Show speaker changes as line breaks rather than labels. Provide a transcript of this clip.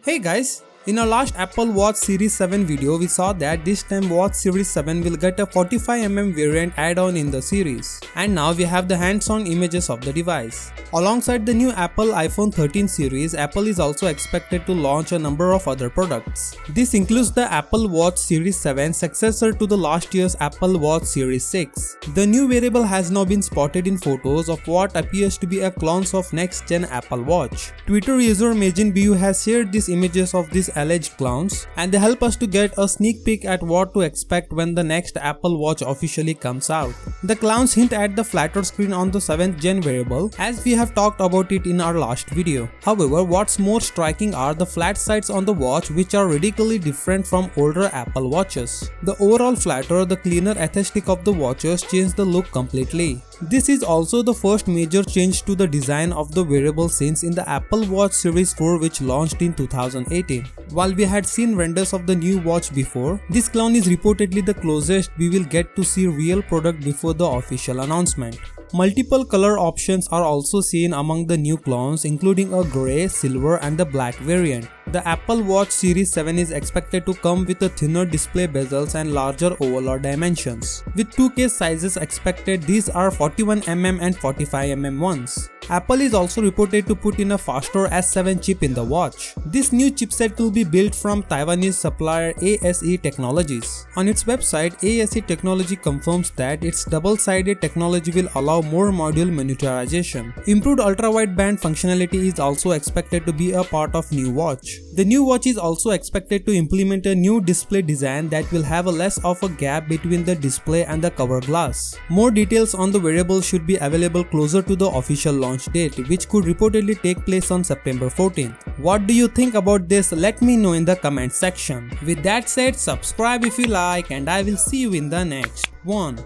Hey guys, in our last Apple Watch Series 7 video, we saw that this time Watch Series 7 will get a 45mm variant add-on in the series. And now we have the hands-on images of the device. Alongside the new Apple iPhone 13 series, Apple is also expected to launch a number of other products. This includes the Apple Watch Series 7, successor to the last year's Apple Watch Series 6. The new wearable has now been spotted in photos of what appears to be a clone of next-gen Apple Watch. Twitter user MajinBU has shared these images of these alleged clones, and they help us to get a sneak peek at what to expect when the next Apple Watch officially comes out. The clowns hint at the flatter screen on the 7th gen wearable, as we have talked about it in our last video. However, what's more striking are the flat sides on the watch, which are radically different from older Apple Watches. The overall flatter, the cleaner aesthetic of the watches changed the look completely. This is also the first major change to the design of the wearable since in the Apple Watch Series 4, which launched in 2018. While we had seen renders of the new watch before, this clone is reportedly the closest we will get to see real product before the official announcement. Multiple color options are also seen among the new clones, including a grey, silver and the black variant. The Apple Watch Series 7 is expected to come with a thinner display bezels and larger overall dimensions. With two case sizes expected, these are 41mm and 45mm ones. Apple is also reported to put in a faster S7 chip in the watch. This new chipset will be built from Taiwanese supplier ASE Technologies. On its website, ASE Technology confirms that its double-sided technology will allow more module miniaturization. Improved ultra-wideband functionality is also expected to be a part of new watch. The new watch is also expected to implement a new display design that will have a less of a gap between the display and the cover glass. More details on the wearable should be available closer to the official launch date, which could reportedly take place on September 14th. What do you think about this? Let me know in the comment section. With that said, subscribe if you like, and I will see you in the next one.